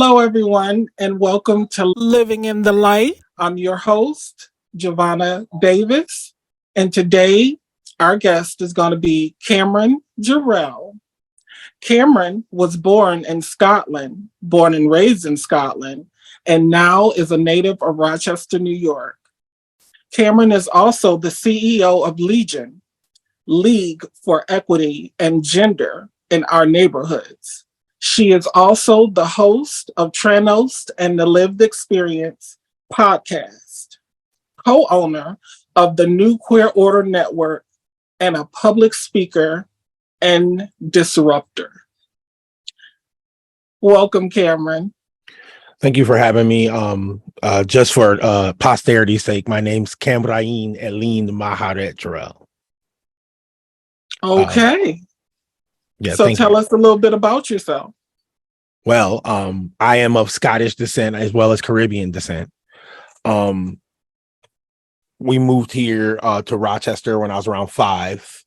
Hello, everyone, and welcome to Living in the Light. I'm your host, Giovanna Davis, and today our guest is going to be Kamryn Jerrell. Kamryn was born in Scotland, born and raised in Scotland, and now is a native of Rochester, New York. Kamryn is also the CEO of L.E.G.I.O.N, League for Equity and Gender in Our Neighborhoods. She is also the host of Tranos and the Lived Experience podcast, co-owner of the New Queer Order Network, and a public speaker and disruptor. Welcome, Kamryn. Thank you for having me. Just for posterity's sake, my name's Kamryn Jerrell. Okay. Yeah. So tell us a little bit about yourself. Well, I am of Scottish descent as well as Caribbean descent. We moved here to Rochester when I was around 5.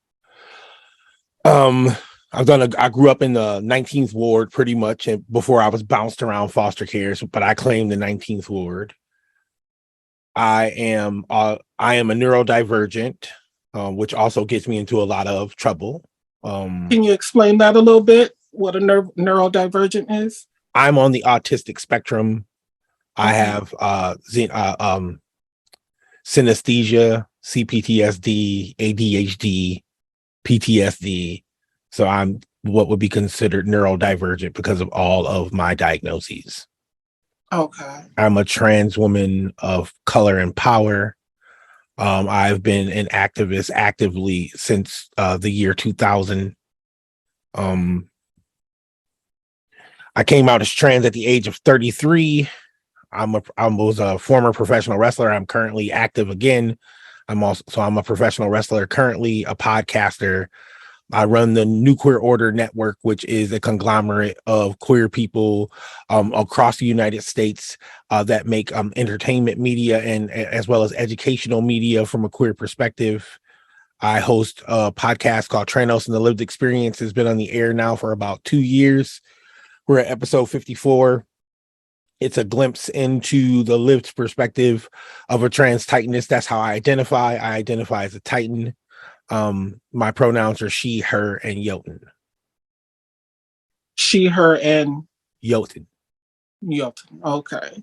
I grew up in the 19th ward pretty much, and before I was bounced around foster cares, but I claim the 19th ward. I am a neurodivergent, which also gets me into a lot of trouble. Can you explain that a little bit? What a neurodivergent is? I'm on the autistic spectrum. Okay. I have synesthesia, CPTSD, ADHD, PTSD. So I'm what would be considered neurodivergent because of all of my diagnoses. Okay. I'm a trans woman of color and power. I've been an activist actively since the year 2000. I came out as trans at the age of 33. I was a former professional wrestler. I'm currently active again. I'm a professional wrestler, currently a podcaster. I run the New Queer Order Network, which is a conglomerate of queer people across the United States that make entertainment media and as well as educational media from a queer perspective. I host a podcast called Tranos and the Lived Experience. It's been on the air now for about 2 years. We're at episode 54. It's a glimpse into the lived perspective of a trans titaness. That's how I identify. I identify as a titan. My pronouns are she, her, and Jotun. She, her, and Jotun. Jotun. Okay.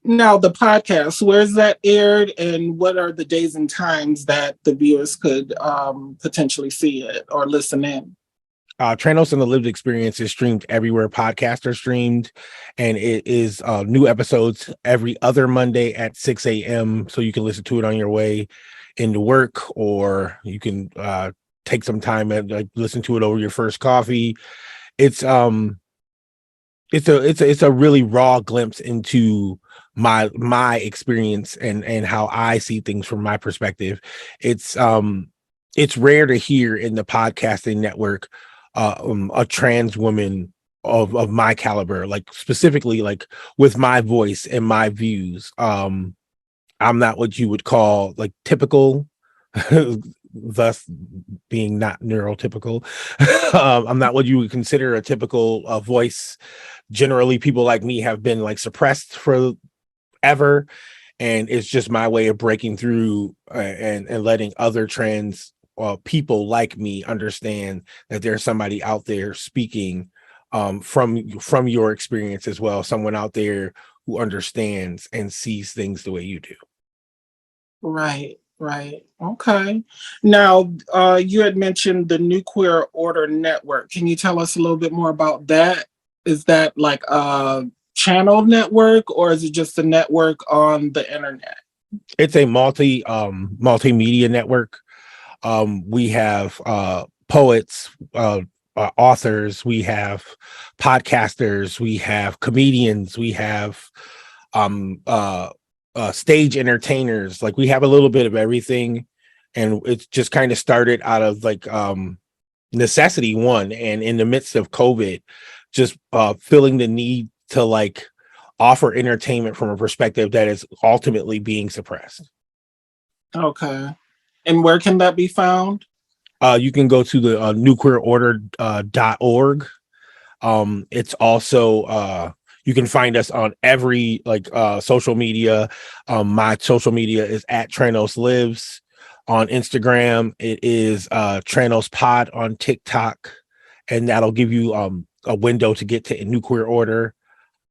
Now the podcast, where's that aired, and what are the days and times that the viewers could potentially see it or listen in? Tranos and the Lived Experience is streamed everywhere podcasts are streamed, and it is new episodes every other Monday at 6 a.m. So you can listen to it on your way into work, or you can take some time and listen to it over your first coffee. It's a really raw glimpse into my experience and how I see things from my perspective. It's rare to hear in the podcasting network a trans woman of my caliber, like specifically like with my voice and my views. I'm not what you would call like typical, thus being not neurotypical. I'm not what you would consider a typical voice. Generally, people like me have been like suppressed forever, and it's just my way of breaking through and letting other trans people like me understand that there's somebody out there speaking from your experience as well, someone out there who understands and sees things the way you do. Right. Okay. Now, you had mentioned the New Queer Order Network. Can you tell us a little bit more about that? Is that like a channel network, or is it just a network on the internet? It's a multimedia network. We have poets, authors, we have podcasters, we have comedians, we have stage entertainers. Like, we have a little bit of everything, and it's just kind of started out of like necessity, one, and in the midst of COVID, just feeling the need to like offer entertainment from a perspective that is ultimately being suppressed. Okay. And where can that be found? You can go to the newqueerorder.org. It's also You can find us on every social media. My social media is at Tranos Lives on Instagram. It is Tranos Pod on TikTok, and that'll give you a window to get to New Queer Order.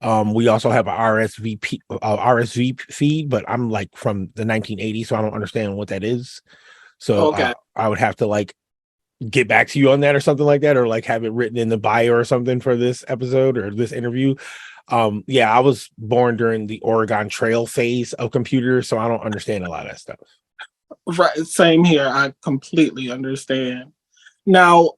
We also have a RSV feed, but I'm like from the 1980s, so I don't understand what that is. So Okay. I would have to get back to you on that or something like that, or have it written in the bio or something for this episode or this interview. Yeah, I was born during the Oregon Trail phase of computers, so I don't understand a lot of that stuff. Right. Same here. I completely understand. Now,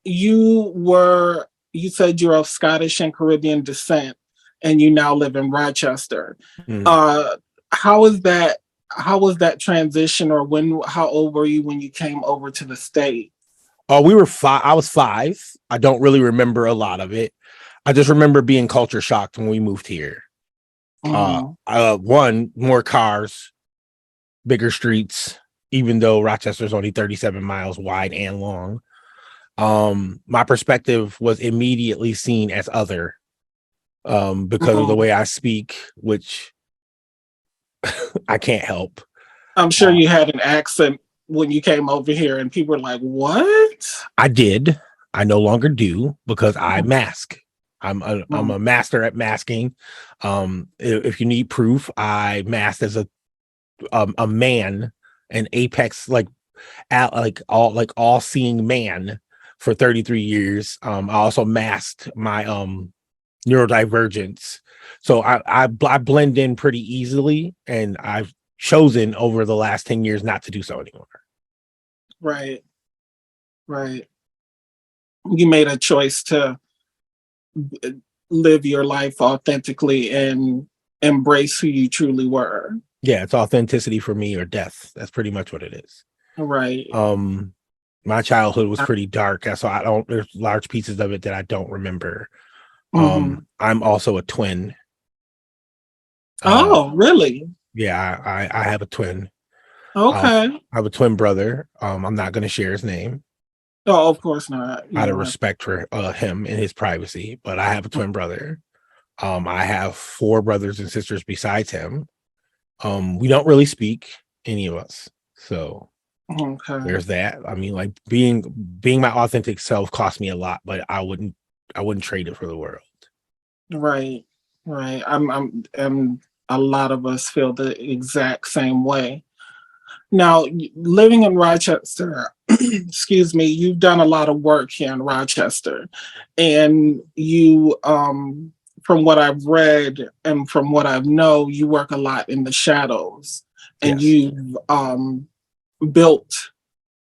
you said you're of Scottish and Caribbean descent, and you now live in Rochester. Mm. How is that? How was that transition, or how old were you when you came over to the state? Oh, we were 5. I was 5. I don't really remember a lot of it. I just remember being culture shocked when we moved here. One, more cars, bigger streets, even though Rochester's only 37 miles wide and long. My perspective was immediately seen as other, because of the way I speak, which I can't help. I'm sure you had an accent when you came over here, and people were like, "What?" I did. I no longer do because I mask. I'm a master at masking. If you need proof, I masked as a man, an apex all seeing man for 33 years. I also masked my neurodivergence, so I blend in pretty easily, and I've chosen over the last 10 years not to do so anymore. Right. Right. You made a choice to live your life authentically and embrace who you truly were. Yeah, it's authenticity for me or death. That's pretty much what it is. Right. My childhood was pretty dark, so there's large pieces of it that I don't remember. I'm also a twin. Oh, really? Yeah, I have a twin. Okay. I have a twin brother. I'm not going to share his name Oh, of course not. out of respect for him and his privacy, but I have a twin brother. I have 4 brothers and sisters besides him. We don't really speak, any of us. So there's that. I mean, being my authentic self cost me a lot, but I wouldn't trade it for the world. Right. Right. I'm a lot of us feel the exact same way. Now, living in Rochester, excuse me, you've done a lot of work here in Rochester, and from what I've read and from what I know, you work a lot in the shadows, and Yes. you've built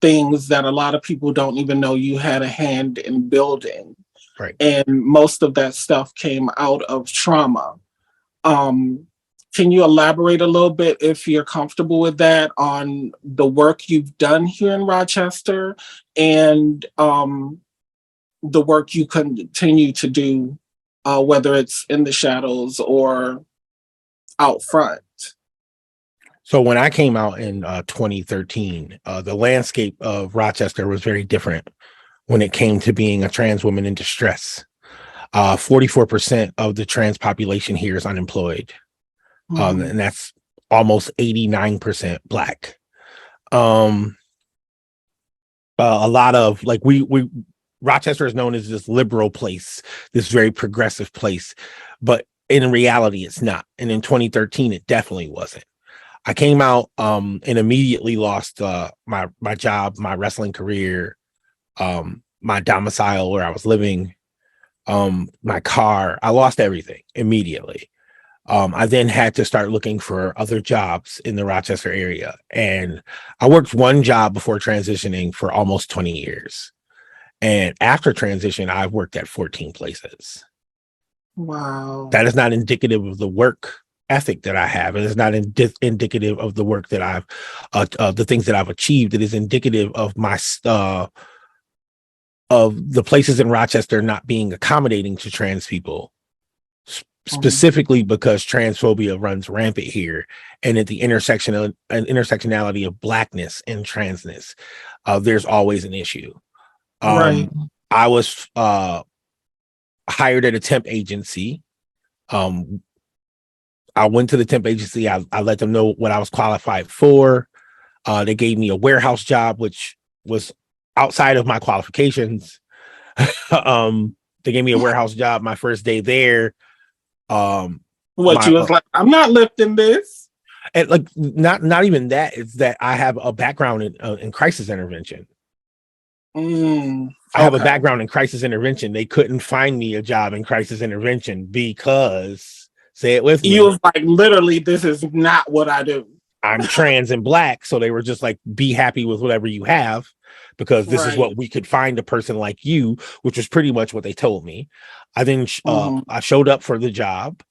things that a lot of people don't even know you had a hand in building. Right. And most of that stuff came out of trauma. Um, can you elaborate a little bit, if you're comfortable with that, on the work you've done here in Rochester and the work you continue to do, whether it's in the shadows or out front? So when I came out in 2013, the landscape of Rochester was very different when it came to being a trans woman in distress. 44% of the trans population here is unemployed. And that's almost 89% Black. A lot of we Rochester is known as this liberal place, this very progressive place, but in reality, it's not. And in 2013, it definitely wasn't. I came out and immediately lost my job, my wrestling career, my domicile where I was living, my car. I lost everything immediately. I then had to start looking for other jobs in the Rochester area. And I worked one job before transitioning for almost 20 years. And after transition, I've worked at 14 places. Wow. That is not indicative of the work ethic that I have. It is not indicative of the work that I've, the things that I've achieved. It is indicative of my, of the places in Rochester not being accommodating to trans people. Specifically because transphobia runs rampant here, and at the intersectionality of Blackness and transness, there's always an issue. Right. I was hired at a temp agency Um, I went to the temp agency. I let them know what I was qualified for. They gave me a warehouse job, which was outside of my qualifications. They gave me a warehouse job my first day there. What My you was like, I'm not lifting this. and like not even that. It's that I have a background in crisis intervention. I have a Okay. background in crisis intervention. They couldn't find me a job in crisis intervention because, say it with You me, was like, literally, this is not what I do. I'm trans and black. So they were just like, be happy with whatever you have, because this is Right. what we could find a person like you, which was pretty much what they told me. I then Mm-hmm. I showed up for the job.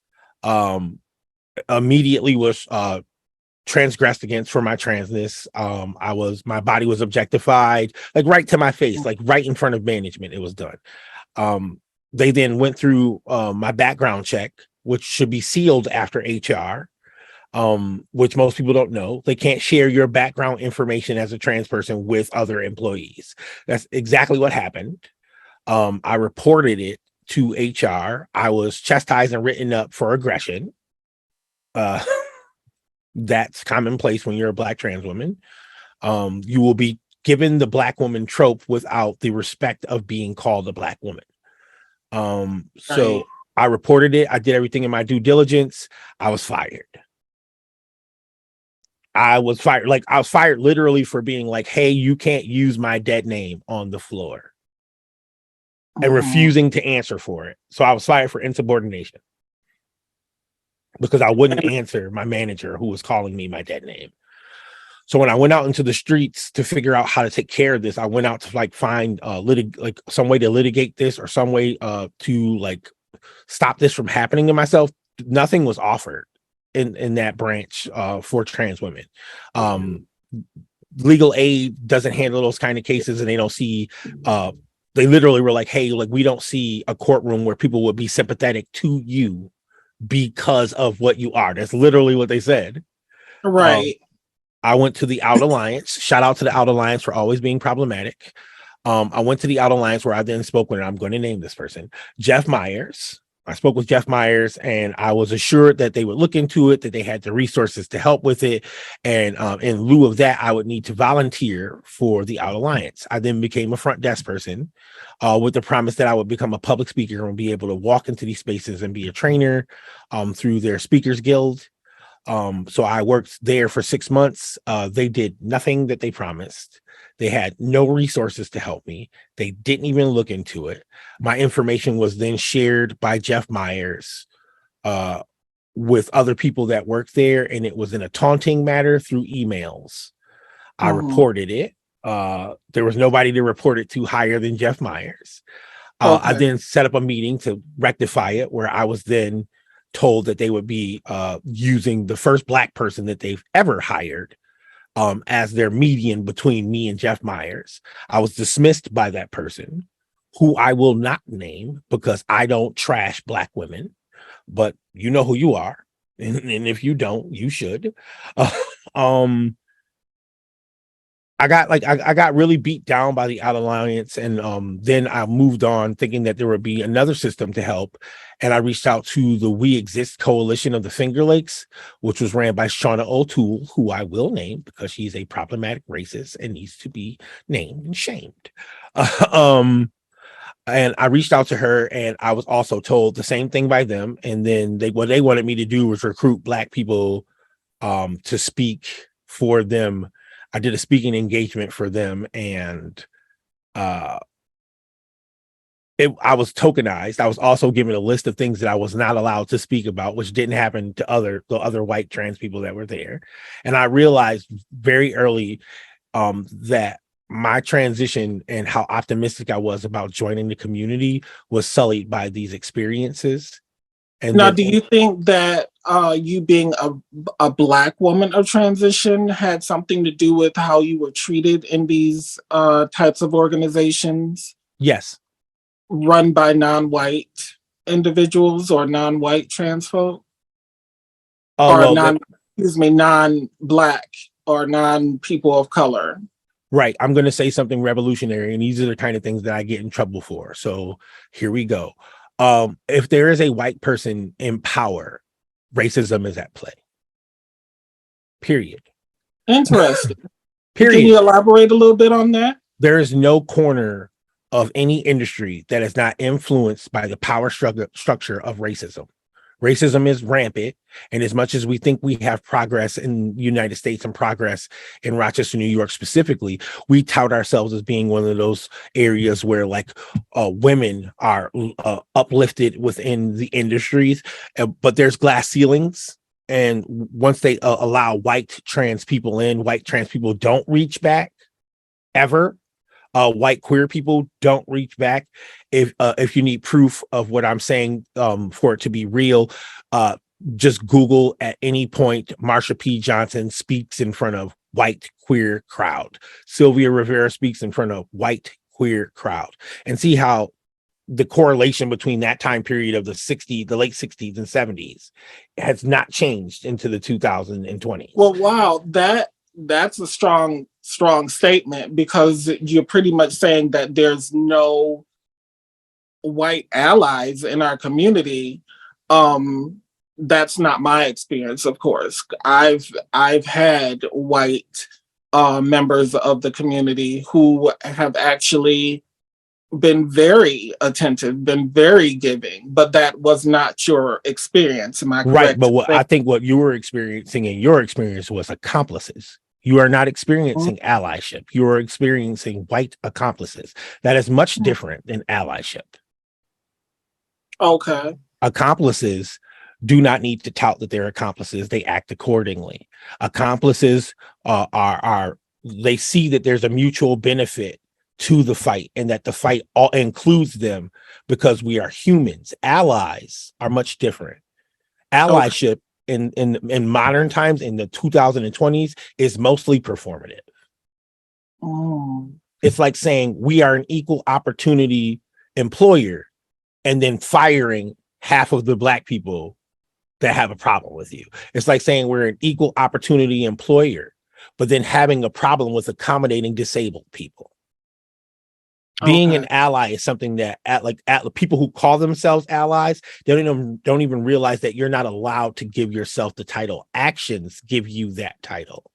Immediately was transgressed against for my transness. My body was objectified, like right to my face, like right in front of management. It was done. They then went through my background check, which should be sealed after HR. Which most people don't know. They can't share your background information as a trans person with other employees. That's exactly what happened. I reported it to HR. I was chastised and written up for aggression. Uh, that's commonplace when you're a black trans woman. You will be given the black woman trope without the respect of being called a black woman. So Right. I reported it. I did everything in my due diligence. I was fired. I was fired. Like, I was fired literally for being like, hey, you can't use my dead name on the floor, and Mm-hmm. refusing to answer for it. So I was fired for insubordination because I wouldn't And, answer my manager who was calling me my dead name. So when I went out into the streets to figure out how to take care of this, I went out to like find like some way to litigate this, or some way to like stop this from happening to myself. Nothing was offered in that branch for trans women. Legal aid doesn't handle those kind of cases, and they don't see they literally were like, hey, like, we don't see a courtroom where people would be sympathetic to you because of what you are. That's literally what they said. um right. I went to the Out Alliance. Shout out to the Out Alliance for always being problematic. I went to the Out Alliance, where I then spoke with, and I'm going to name this person, Jeff Myers. I spoke with Jeff Myers, and I was assured that they would look into it, that they had the resources to help with it. And in lieu of that, I would need to volunteer for the Out Alliance. I then became a front desk person with the promise that I would become a public speaker and be able to walk into these spaces and be a trainer through their Speakers Guild. So I worked there for 6 months. They did nothing that they promised. They had no resources to help me. They didn't even look into it. My information was then shared by Jeff Myers with other people that worked there, and it was in a taunting matter through emails. I Mm-hmm. reported it. There was nobody to report it to higher than Jeff Myers. I Okay. then set up a meeting to rectify it, where I was then told that they would be using the first black person that they've ever hired as their median between me and Jeff Myers. I was dismissed by that person, who I will not name because I don't trash black women, but you know who you are. And if you don't, you should. Um, I got really beat down by the Out Alliance, and then I moved on thinking that there would be another system to help, and I reached out to the We Exist coalition of the Finger Lakes, which was ran by Shauna O'Toole, who I will name because she's a problematic racist and needs to be named and shamed. um, and I reached out to her, and I was also told the same thing by them. And then what they wanted me to do was recruit black people to speak for them. I did a speaking engagement for them, and I was tokenized. I was also given a list of things that I was not allowed to speak about, which didn't happen to the other white trans people that were there. And I realized very early that my transition and how optimistic I was about joining the community was sullied by these experiences. And Now, then do you think that you being a black woman of transition had something to do with how you were treated in these types of organizations yes. run by non-white individuals or non-white trans folk, or Well, non-black or non-people of color? right. I'm going to say something revolutionary, and these are the kind of things that I get in trouble for. So here we go. If there is a white person in power, racism is at play. Period. Interesting. Can Period. you elaborate a little bit on that? There is no corner of any industry that is not influenced by the power structure of racism. Racism is rampant. And as much as we think we have progress in the United States and progress in Rochester, New York specifically, we tout ourselves as being one of those areas where like women are uplifted within the industries, but there's glass ceilings. And once they allow white trans people in, white trans people don't reach back ever. White queer people don't reach back. If you need proof of what I'm saying for it to be real, just Google at any point Marsha P. Johnson speaks in front of white queer crowd. Sylvia Rivera speaks in front of white queer crowd, and see how the correlation between that time period of the late 60s and 70s has not changed into the 2020s. Well, wow, that's a strong statement, because you're pretty much saying that there's no white allies in our community. That's not my experience, of course. I've had white members of the community who have actually been very attentive, been very giving, but that was not your experience. Am I correct? Right, but I think what you were experiencing in your experience was accomplices. You are not experiencing allyship. You are experiencing white accomplices. That is much different than allyship. Okay. Accomplices do not need to tout that they're accomplices. They act accordingly. Accomplices are they see that there's a mutual benefit to the fight, and that the fight all includes them because we are humans. Allies are much different. Allyship in modern times, in the 2020s, is mostly performative. It's like saying we are an equal opportunity employer and then firing half of the Black people that have a problem with you. It's like saying we're an equal opportunity employer, but then having a problem with accommodating disabled people. Being an ally is something that people who call themselves allies, they don't even realize that you're not allowed to give yourself the title. Actions give you that title.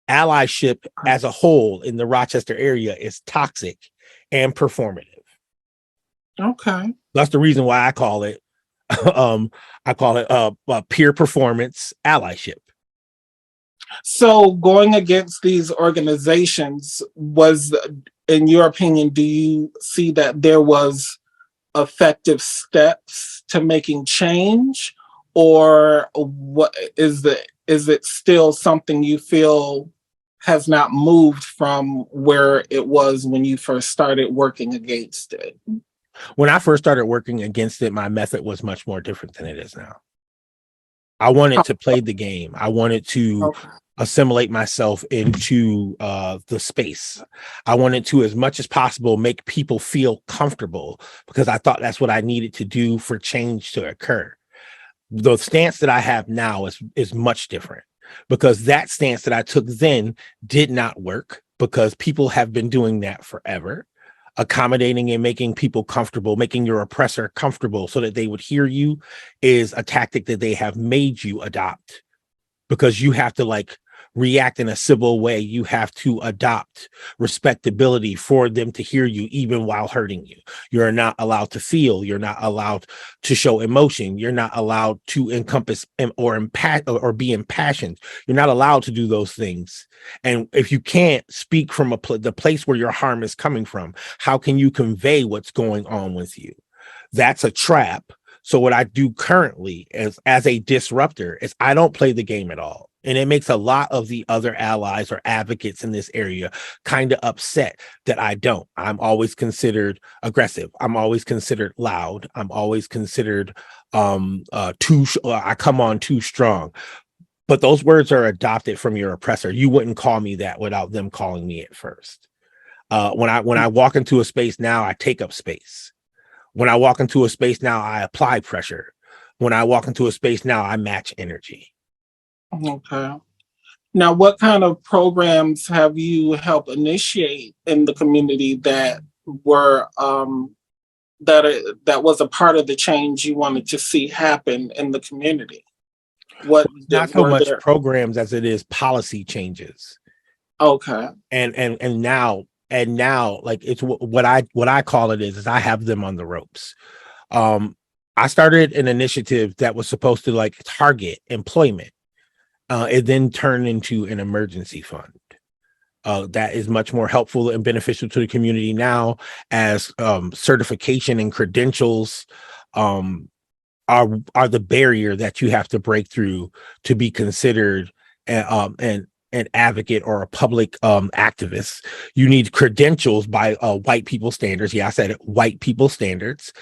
Allyship as a whole in the Rochester area is toxic and performative. Okay. That's the reason why I call it peer performance allyship. So going against these organizations, was, in your opinion, do you see that there was effective steps to making change, or what is it still something you feel has not moved from where it was when you first started working against it? When I first started working against it, my method was much more different than it is now. I wanted to play the game. I wanted to assimilate myself into the space. I wanted to, as much as possible, make people feel comfortable, because I thought that's what I needed to do for change to occur. The stance that I have now is much different, because that stance that I took then did not work, because people have been doing that forever. Accommodating and making people comfortable, making your oppressor comfortable so that they would hear you, is a tactic that they have made you adopt, because you have to react in a civil way. You have to adopt respectability for them to hear you, even while hurting you. You're not allowed to feel. You're not allowed to show emotion. You're not allowed to encompass or be impassioned. You're not allowed to do those things. And if you can't speak from the place where your harm is coming from, how can you convey what's going on with you? That's a trap. So what I do currently as a disruptor is I don't play the game at all. And it makes a lot of the other allies or advocates in this area kind of upset that I don't. I'm always considered aggressive. I'm always considered loud. I'm always considered I come on too strong. But those words are adopted from your oppressor. You wouldn't call me that without them calling me it first. When I walk into a space now, I take up space. When I walk into a space now, I apply pressure. When I walk into a space now, I match energy. Okay. Now, what kind of programs have you helped initiate in the community that were that was a part of the change you wanted to see happen in the community? What Not so were much there? programs as it is policy changes. Okay. And now like it's what I call it is I have them on the ropes. I started an initiative that was supposed to like target employment. It then turned into an emergency fund. That is much more helpful and beneficial to the community now, as certification and credentials are the barrier that you have to break through to be considered an advocate or a public activist. You need credentials by white people standards. Yeah, I said it, white people standards.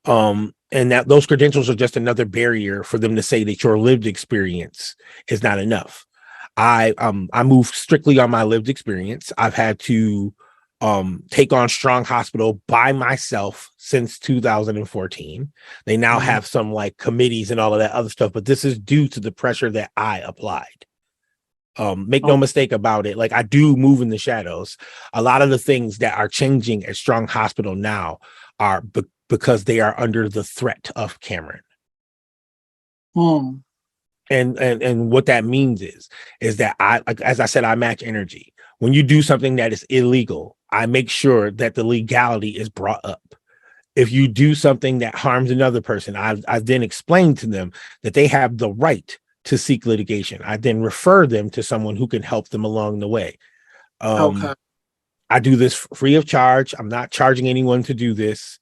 And that those credentials are just another barrier for them to say that your lived experience is not enough. I moved strictly on my lived experience. I've had to take on Strong Hospital by myself since 2014. They now have some like committees and all of that other stuff, but this is due to the pressure that I applied. Make no mistake about it. Like I do move in the shadows. A lot of the things that are changing at Strong Hospital now are because they are under the threat of Kamryn. And what that means is that I, like, as I said, I match energy. When you do something that is illegal, I make sure that the legality is brought up. If you do something that harms another person, I then explain to them that they have the right to seek litigation. I then refer them to someone who can help them along the way. Okay. I do this free of charge. I'm not charging anyone to do this.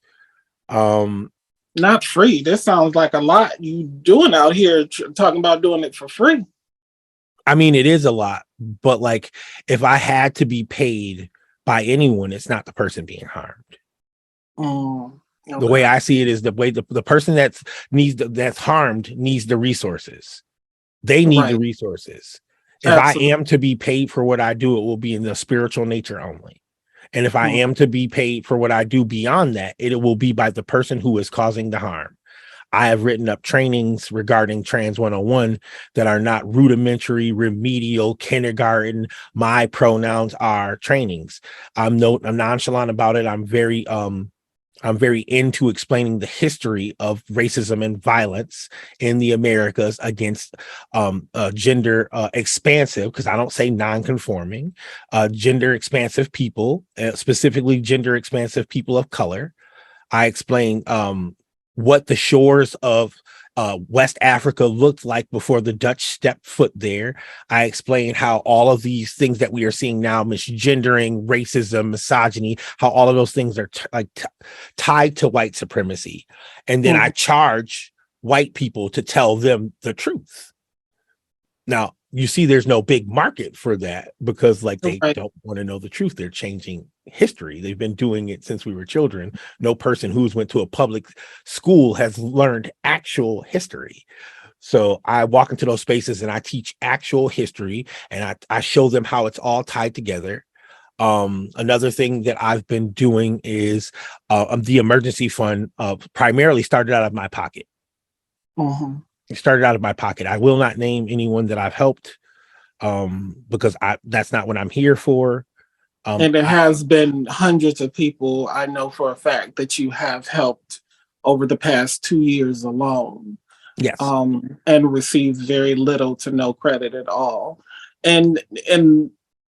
Not free. This sounds like a lot you doing out here talking about doing it for free. I mean, it is a lot, but like if I had to be paid by anyone, it's not the person being harmed. Okay. The way I see it is the way the person that's harmed needs the resources. They need the resources. If Absolutely. I am to be paid for what I do, it will be in the spiritual nature only. And if I am to be paid for what I do beyond that, it will be by the person who is causing the harm. I have written up trainings regarding Trans 101 that are not rudimentary, remedial, kindergarten, my pronouns are trainings. I'm nonchalant about it. I'm very into explaining the history of racism and violence in the Americas against gender expansive, because I don't say non-conforming, gender expansive people, specifically gender expansive people of color. I explain what the shores of West Africa looked like before the Dutch stepped foot there. I explained how all of these things that we are seeing now, misgendering, racism, misogyny, how all of those things are tied to white supremacy. And then I charge white people to tell them the truth. Now, you see, there's no big market for that because like they don't want to know the truth. They're changing history. They've been doing it since we were children. No person who's went to a public school has learned actual history. So I walk into those spaces and I teach actual history and I show them how it's all tied together. Another thing that I've been doing is the emergency fund primarily started out of my pocket. It started out of my pocket. I will not name anyone that I've helped because that's not what I'm here for. And there has been hundreds of people I know for a fact that you have helped over the past 2 years alone. Yes. And received very little to no credit at all. And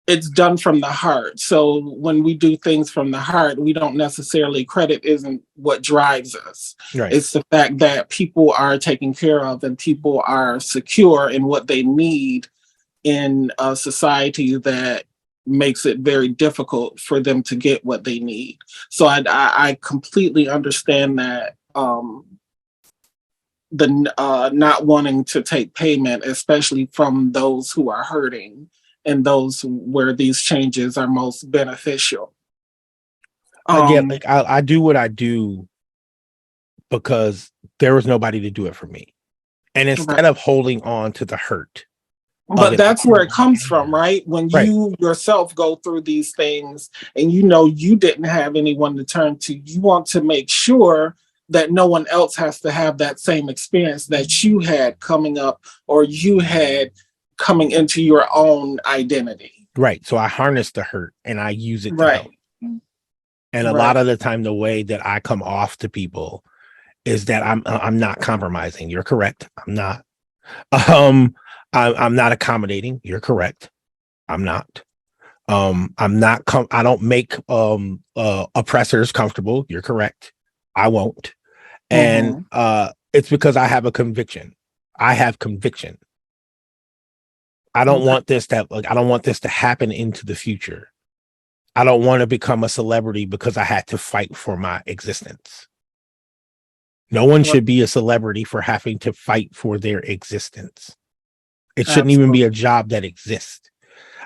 it's done from the heart. So when we do things from the heart, we don't necessarily, credit isn't what drives us. Right. It's the fact that people are taken care of and people are secure in what they need in a society that makes it very difficult for them to get what they need. So I completely understand that the not wanting to take payment, especially from those who are hurting and those where these changes are most beneficial. Again, like I do what I do because there was nobody to do it for me. And instead of holding on to the hurt. But that's where it comes from, right? When you yourself go through these things and you know you didn't have anyone to turn to, you want to make sure that no one else has to have that same experience that you had coming up or you had coming into your own identity. Right. So I harness the hurt and I use it to help. And a lot of the time, the way that I come off to people is that I'm not compromising. You're correct. I'm not. I'm not accommodating. You're correct. I'm not. I'm not. I don't make oppressors comfortable. You're correct. I won't. And it's because I have a conviction. I have conviction. I don't want this to I don't want this to happen into the future. I don't want to become a celebrity because I had to fight for my existence. No one should be a celebrity for having to fight for their existence. It shouldn't even be a job that exists.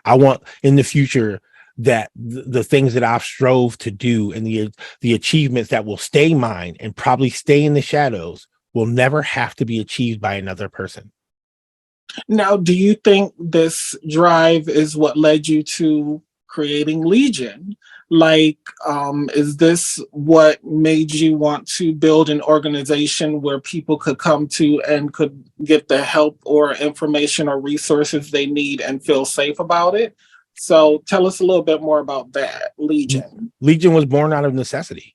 I want in the future that the things that I've strove to do and the achievements that will stay mine and probably stay in the shadows will never have to be achieved by another person. Now, do you think this drive is what led you to creating Legion? Like, is this what made you want to build an organization where people could come to and could get the help or information or resources they need and feel safe about it? So tell us a little bit more about that, Legion. Legion was born out of necessity.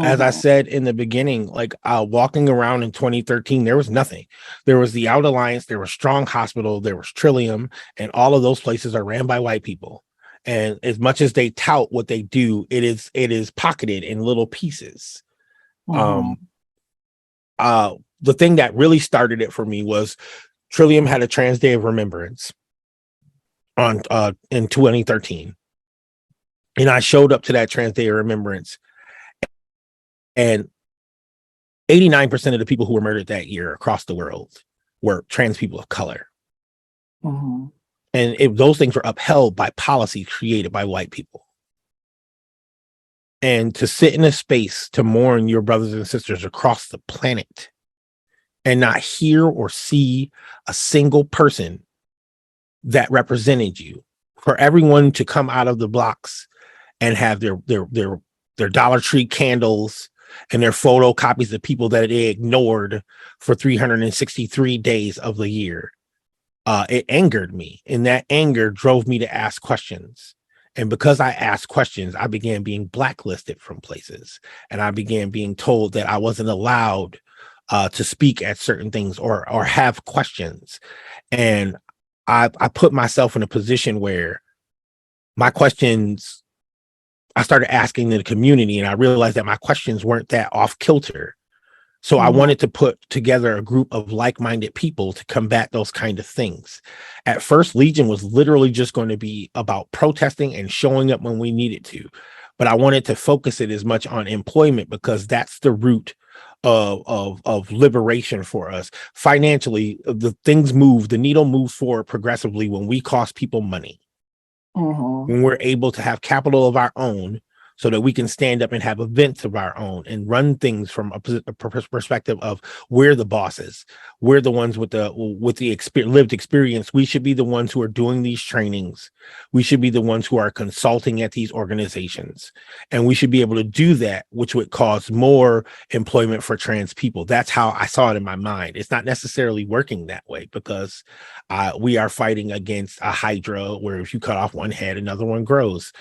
As I said in the beginning, like walking around in 2013, there was nothing. There was the Out Alliance, there was Strong Hospital, there was Trillium, and all of those places are ran by white people. And as much as they tout what they do, it is pocketed in little pieces. The thing that really started it for me was Trillium had a Trans Day of Remembrance on in 2013, and I showed up to that Trans Day of Remembrance. And 89% of the people who were murdered that year across the world were trans people of color. And those things were upheld by policies created by white people. And to sit in a space to mourn your brothers and sisters across the planet and not hear or see a single person that represented you, for everyone to come out of the blocks and have their Dollar Tree candles and their photocopies of people that they ignored for 363 days of the year. It angered me, and that anger drove me to ask questions. And because I asked questions, I began being blacklisted from places, and I began being told that I wasn't allowed to speak at certain things or have questions. And I put myself in a position where my questions, I started asking the community, and I realized that my questions weren't that off kilter. So I wanted to put together a group of like-minded people to combat those kind of things. At first, Legion was literally just going to be about protesting and showing up when we needed to. But I wanted to focus it as much on employment because that's the root of liberation for us. Financially, the needle moves forward progressively when we cost people money. When we're able to have capital of our own so that we can stand up and have events of our own and run things from a perspective of we're the bosses. We're the ones with the lived experience. We should be the ones who are doing these trainings. We should be the ones who are consulting at these organizations. And we should be able to do that, which would cause more employment for trans people. That's how I saw it in my mind. It's not necessarily working that way because we are fighting against a hydra where if you cut off one head, another one grows.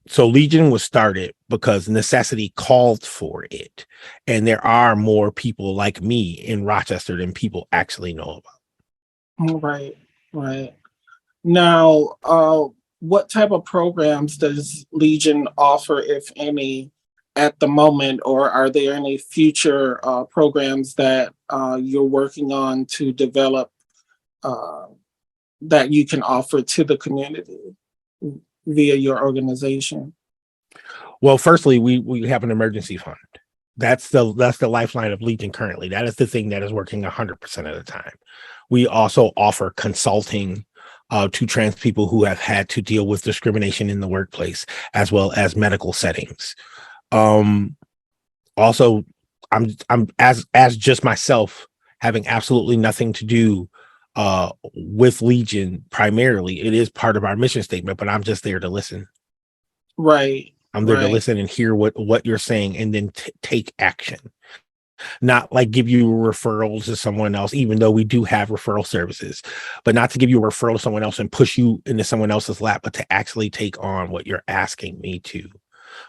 So Legion was started because necessity called for it. And there are more people like me in Rochester than people actually know about. Right. Now, what type of programs does Legion offer, if any, at the moment, or are there any future programs that you're working on to develop that you can offer to the community via your organization? Well, firstly, we have an emergency fund. That's the lifeline of Legion currently. That is the thing that is working 100% of the time. We also offer consulting to trans people who have had to deal with discrimination in the workplace, as well as medical settings. Also, I'm as just myself having absolutely nothing to do with Legion. Primarily, it is part of our mission statement, but I'm just there to listen. Right. I'm there to listen and hear what you're saying and then take action. Not like give you referrals to someone else, even though we do have referral services, but not to give you a referral to someone else and push you into someone else's lap, but to actually take on what you're asking me to.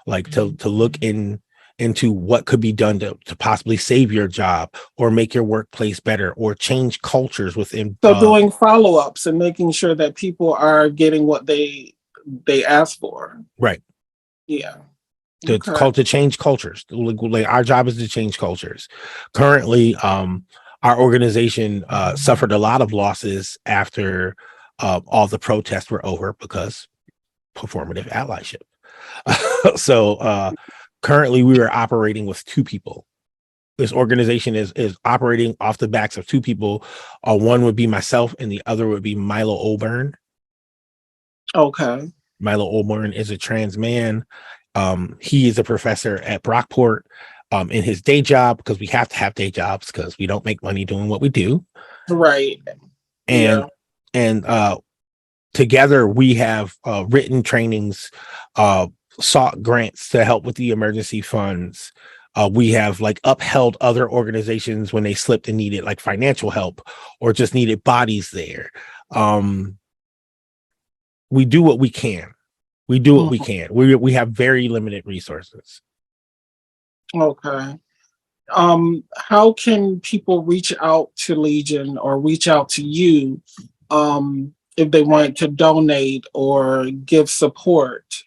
like to look into what could be done to possibly save your job or make your workplace better or change cultures within. So doing follow-ups and making sure that people are getting what they ask for. Right. Yeah. To change cultures. Like our job is to change cultures. Currently, our organization suffered a lot of losses after all the protests were over because performative allyship. So currently we are operating with 2 people. This organization is operating off the backs of 2 people. One would be myself and the other would be Milo Oburn. Okay. Milo Oburn is a trans man. He is a professor at Brockport in his day job, because we have to have day jobs because we don't make money doing what we do. Right. And together we have written trainings, sought grants to help with the emergency funds. We have like upheld other organizations when they slipped and needed like financial help or just needed bodies there. We do what we can. We do what we can. We have very limited resources. Okay. How can people reach out to Legion or reach out to you if they want to donate or give support?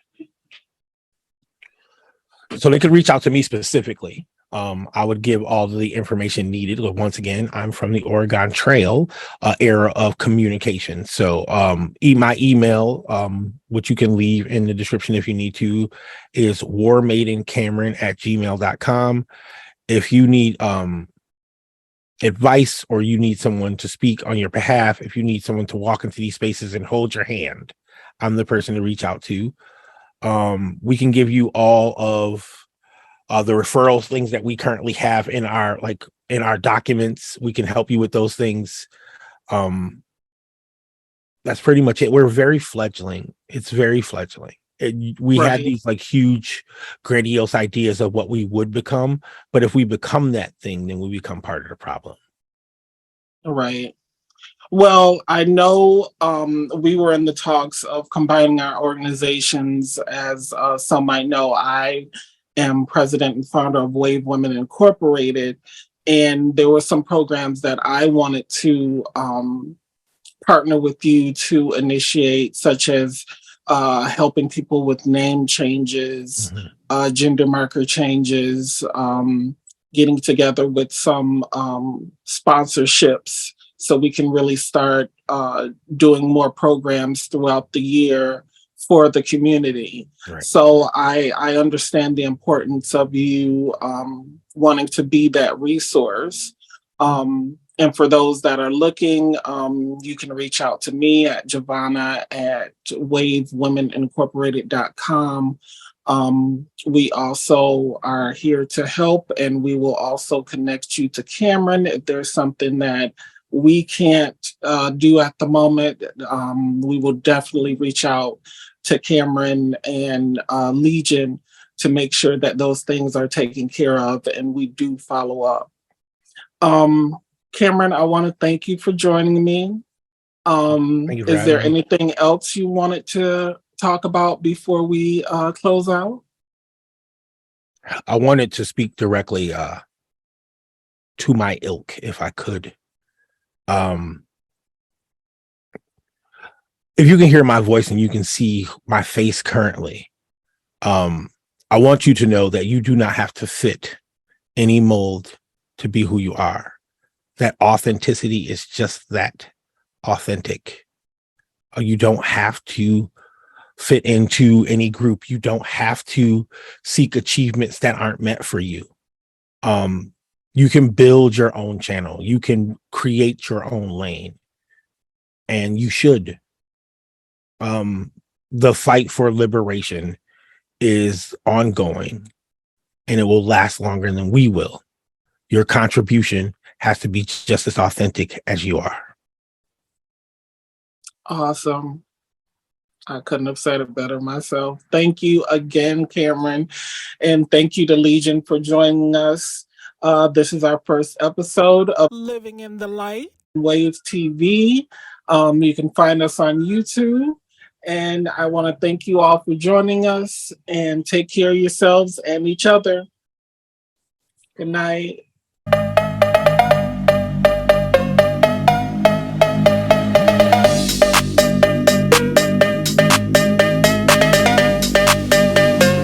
So they could reach out to me specifically. I would give all the information needed. But once again, I'm from the Oregon Trail era of communication. So my email, which you can leave in the description if you need to, is warmaidenkamryn@gmail.com. If you need advice or you need someone to speak on your behalf, if you need someone to walk into these spaces and hold your hand, I'm the person to reach out to. We can give you all of the referrals, things that we currently have in our documents. We can help you with those things. That's pretty much it. We're very fledgling. It's very fledgling. We had these like huge, grandiose ideas of what we would become, but if we become that thing, then we become part of the problem. Right. Well, I know we were in the talks of combining our organizations. As some might know, I am president and founder of W.A.V.E Women Incorporated, and there were some programs that I wanted to partner with you to initiate, such as helping people with name changes, gender marker changes, getting together with some sponsorships so we can really start doing more programs throughout the year for the community. Right. So I understand the importance of you wanting to be that resource. And for those that are looking, you can reach out to me at Giovanna at wavewomenincorporated.com. We also are here to help, and we will also connect you to Kamryn if there's something that we can't do at the moment. We will definitely reach out to Kamryn and Legion to make sure that those things are taken care of, and we do follow up. Kamryn, I want to thank you for joining me. Is there anything else you wanted to talk about before we close out? I wanted to speak directly to my ilk, if I could. If you can hear my voice and you can see my face currently, I want you to know that you do not have to fit any mold to be who you are. That authenticity is just that, authentic. You don't have to fit into any group. You don't have to seek achievements that aren't meant for you. You can build your own channel. You can create your own lane, and you should. The fight for liberation is ongoing, and it will last longer than we will. Your contribution has to be just as authentic as you are. Awesome. I couldn't have said it better myself. Thank you again, Kamryn, and thank you to Legion for joining us. This is our first episode of Living in the Light, W.A.V.E TV. You can find us on YouTube, And I want to thank you all for joining us, and take care of yourselves and each other. Good night.